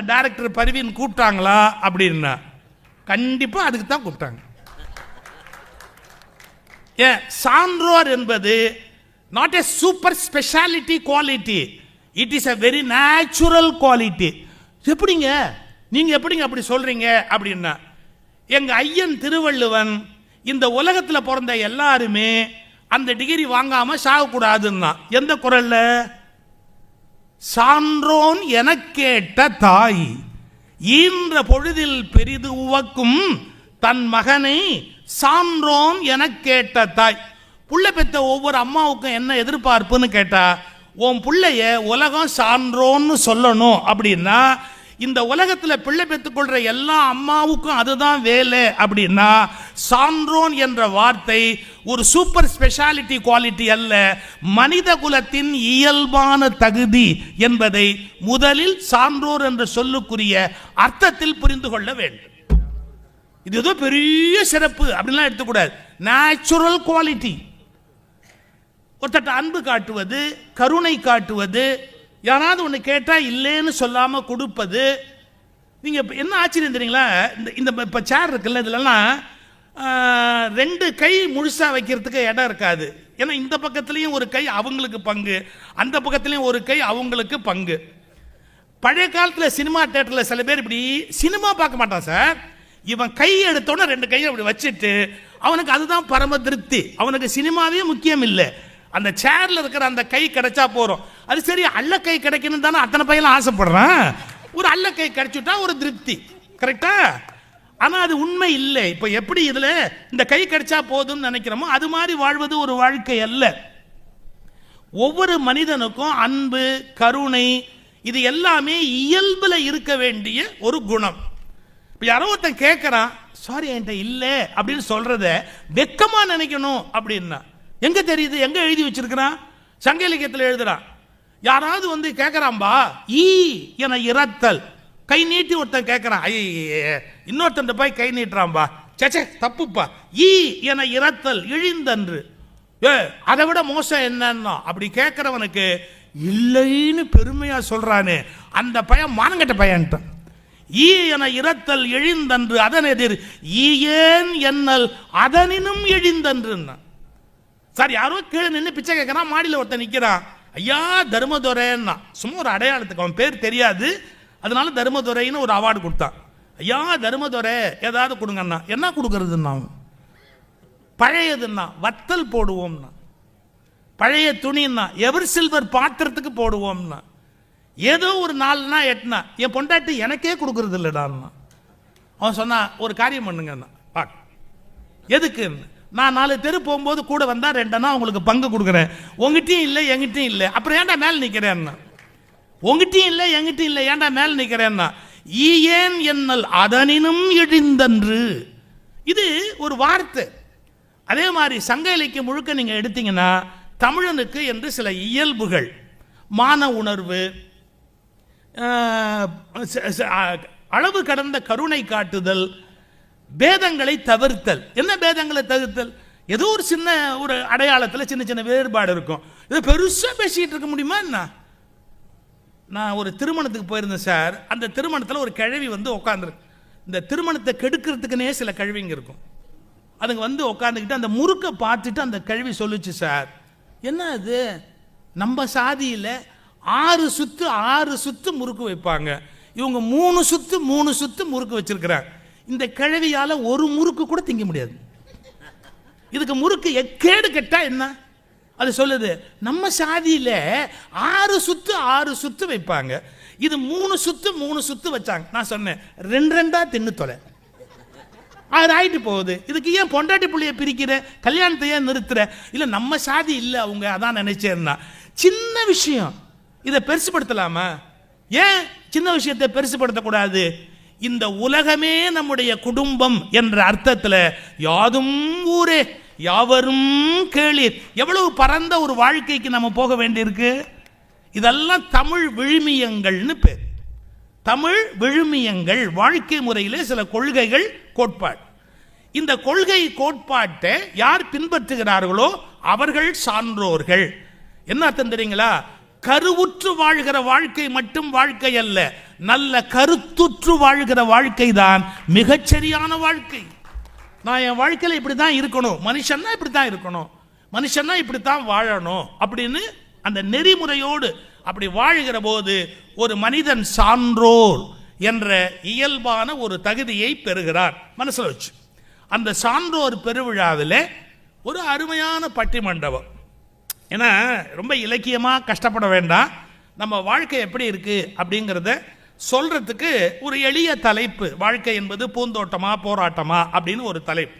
Director Parveen கூப்பிட்டாங்களா அப்படின்னா கண்டிப்பா அதுக்கு தான் கூப்பிட்டாங்க. சான்றோர் என்பது not a super speciality quality, it is a very natural quality. எப்படிங்க நீங்க எப்படிங்க அப்படி சொல்றீங்க அப்படின்னா, எங்க ஐயன் திருவள்ளுவன் இந்த உலகத்தில் பிறந்த எல்லாருமே அந்த டிகிரி வாங்காம சாகக்கூடாதுன்னா எந்த குறள்ல? சான்றோன் என கேட்ட தாய் ஈன்ற பொழுதில் பெரிது உவக்கும் தன் மகனை சான்றோன் என கேட்ட தாய். புள்ள பெத்த ஒவ்வொரு அம்மாவுக்கும் என்ன எதிர்பார்ப்புன்னு கேட்டா, உன் பிள்ளைய உலகம் சான்றோன்னு சொல்லணும் அப்படின்னா, இந்த உலகத்தில் பிள்ளை பெற்றுக்கொள்ற எல்லா அம்மாவுக்கும் அதுதான் வேலை அப்படின்னா, சான்றோன் என்ற வார்த்தை ஒரு சூப்பர் ஸ்பெஷாலிட்டி குவாலிட்டி அல்ல, மனித குலத்தின் இயல்பான தகுதி என்பதை முதலில் சான்றோர் என்ற சொல்லுக்குரிய அர்த்தத்தில் புரிந்து கொள்ள வேண்டும். இது ஏதோ பெரிய சிறப்பு அப்படின்லாம் எடுத்துக்கூடாது. Natural quality. ஒருத்தட்ட அன்பு காட்டுவது, கருணை காட்டுவது, யாராவது ஒன்று கேட்டால் இல்லைன்னு சொல்லாமல் கொடுப்பது. நீங்கள் என்ன ஆச்சரியம் தெரியுங்களா, இந்த இப்போ சேர் இருக்குல்ல, இதுலலாம் 2 கை முழுசாக வைக்கிறதுக்கு இடம் இருக்காது. ஏன்னா இந்த பக்கத்துலேயும் ஒரு கை அவங்களுக்கு பங்கு, அந்த பக்கத்துலேயும் ஒரு கை அவங்களுக்கு பங்கு. பழைய காலத்தில் சினிமா தேட்டரில் சில பேர் இப்படி சினிமா பார்க்க மாட்டான் சார், இவன் கை எடுத்தோன்னே 2 கையை அப்படி வச்சுட்டு அவனுக்கு அதுதான் பரம திருப்தி. அவனுக்கு சினிமாவே முக்கியம் இல்லை, அந்த சேர்ல இருக்கிற அந்த கை கிடைச்சா போறோம். அது சரி, அல்ல கை கிடைக்கணும் தானே அத்தனை பையன் ஆசைப்படுறான். ஒரு அல்ல கை கிடைச்சுட்டா ஒரு திருப்தி, கரெக்டா? ஆனா அது உண்மை இல்லை. இப்ப எப்படி இதுல இந்த கை கிடைச்சா போதும்னு நினைக்கிறோமோ அது மாதிரி வாழ்வது ஒரு வாழ்க்கை அல்ல. ஒவ்வொரு மனிதனுக்கும் அன்பு, கருணை, இது எல்லாமே இயல்புல இருக்க வேண்டிய ஒரு குணம். இப்ப யாரோ ஒருத்தன் கேட்கறான், சாரி என்கிட்ட இல்லை அப்படின்னு சொல்றத வெக்கமா நினைக்கணும் அப்படின்னா எங்க தெரியுது? எங்க எழுதி வச்சிருக்கிறான்? சங்க இலக்கியத்தில் எழுதுறான். யாராவது வந்து கேட்கறான்பா, ஈ என இரத்தல், கை நீட்டி ஒருத்தன் கேட்கறான், இன்னொருத்தன் போய் கை நீட்டுறான்பா, சேச்சே தப்புப்பா, ஈ என இரத்தல் இழிந்தன்று, அதை விட மோசம் என்னன்னா அப்படி கேட்கிறவனுக்கு இல்லைன்னு பெருமையா சொல்றானே அந்த பையன் மானங்கட்ட பையன்ட்டான். ஈ என இரத்தல் இழிந்தன்று அதன் எதிர் ஈயேன் என்னல் அதனினும் இழிந்தன்றுன்னா. சார் யாரோ கீழே நின்று பிச்சை கேட்கறான், மாடியில் ஒருத்தன் நிற்கிறான், ஐயா தர்மதுரைன்னா, சும்மா ஒரு அடையாளத்துக்கு, அவன் பேர் தெரியாது, அதனால தர்மதுரைன்னு ஒரு அவார்டு கொடுத்தான். ஐயா தர்மதுரை ஏதாவது கொடுங்கண்ணா. என்ன கொடுக்கறதுன்னா, பழையதுன்னா வத்தல் போடுவோம்னா, பழைய துணின்னா எவர் சில்வர் பாத்திரத்துக்கு போடுவோம்னா, ஏதோ ஒரு 4னா 8னா என் பொண்டாட்டி எனக்கே கொடுக்கறது இல்லைடான்னா. அவன் சொன்னா ஒரு காரியம் பண்ணுங்கண்ணா, பாக் எதுக்கு, நான் 4 தெரு போகும்போது கூட வந்தா 2 உங்களுக்கு பங்கு கொடுக்குறேன், உங்ககிட்டயும் இல்லை எங்கிட்டையும் இல்லை, அப்புறம் ஏன்டா மேல நிக்கிறேன்னா, உங்ககிட்டையும் இல்லை எங்கிட்டையும் இல்லை ஏன்டா மேல நிக்கிறேன்னா, ஈயேன் என்னல் அதனினும் இழிந்தன்று. இது ஒரு வார்த்தை. அதே மாதிரி சங்க இலக்கியம் முழுக்க நீங்க எடுத்தீங்கன்னா தமிழனுக்கு என்று சில இயல்புகள், மான உணர்வு, அளவு கடந்த கருணை காட்டுதல், பேதங்களை தவிர்த்தல். என்ன பேதங்களை தவிர்த்தல்? ஏதோ ஒரு சின்ன ஒரு அடையாளத்தில் சின்ன சின்ன வேறுபாடு இருக்கும், இது பெருசாக பேசிக்கிட்டு இருக்க முடியுமா என்ன? நான் ஒரு திருமணத்துக்கு போயிருந்தேன் சார், அந்த திருமணத்தில் ஒரு கிழவி வந்து உட்காந்துருக்கு. இந்த திருமணத்தை கெடுக்கிறதுக்குன்னே சில கிழவிங்க இருக்கும், அதுங்க வந்து உட்காந்துக்கிட்டு அந்த முறுக்கை பார்த்துட்டு அந்த கிழவி சொல்லுச்சு, சார் என்ன அது, நம்ம சாதியில் 6 சுத்து முறுக்கு வைப்பாங்க, இவங்க 3 சுத்து முறுக்கு வச்சிருக்கிறாங்க, இந்த கிழவியால ஒரு முறுக்கு கூட திங்க முடியாது, இதுக்கு முறுக்கு எக்கேடு கெட்டா என்ன? அது சொல்லுது, நம்ம சாதியில 6 சுத்து வைப்பாங்க, இது 3 சுத்து வச்சாங்க. நான் சொன்னேன் 2 தின்னு தொலை, அது ஆயிட்டு போகுது, இதுக்கு ஏன் பொண்டாட்டி புள்ளைய பிரிக்கிற, கல்யாணத்தை ஏன் நிறுத்துற? இல்ல நம்ம சாதி இல்ல அவங்க, அதான் நினைச்சேன்னா. சின்ன விஷயம், இதை பெருசுபடுத்தலாமா? ஏன் சின்ன விஷயத்தை பெருசுபடுத்தக்கூடாது? இந்த உலகமே நம்முடைய குடும்பம் என்ற அர்த்தத்தில் யாதும் ஊரே யாவரும் கேளீர், எவ்வளவு பரந்த ஒரு வாழ்க்கைக்கு நம்ம போக வேண்டியிருக்கு. இதெல்லாம் தமிழ் விழுமியங்கள்னு பேர். தமிழ் விழுமியங்கள், வாழ்க்கை முறையிலே சில கொள்கைகள், கோட்பாடு. இந்த கொள்கை கோட்பாட்டை யார் பின்பற்றுகிறார்களோ அவர்கள் சான்றோர்கள். என்ன அர்த்தம் தெரியுங்களா? கருவுற்று வாழ்கிற வாழ்க்கை மட்டும் வாழ்க்கை அல்ல, நல்ல கருத்துற்று வாழ்கிற வாழ்க்கை தான் மிகச்சரியான வாழ்க்கை. நான் என் வாழ்க்கையில் இப்படி தான் இருக்கணும், மனுஷன்னா இப்படி தான் இருக்கணும், மனுஷன்னா இப்படி தான் வாழணும் அப்படின்னு அந்த நெறிமுறையோடு அப்படி வாழ்கிற போது ஒரு மனிதன் சான்றோர் என்ற இயல்பான ஒரு தகுதியை பெறுகிறார். மனசில் வச்சு அந்த சான்றோர் பெருவிழாவில் ஒரு அருமையான பட்டி மண்டபம். ஏன்னா ரொம்ப இலக்கியமாக கஷ்டப்பட வேண்டாம், நம்ம வாழ்க்கை எப்படி இருக்குது அப்படிங்கிறத சொல்கிறதுக்கு ஒரு எளிய தலைப்பு. வாழ்க்கை என்பது பூந்தோட்டமா போராட்டமா அப்படின்னு ஒரு தலைப்பு.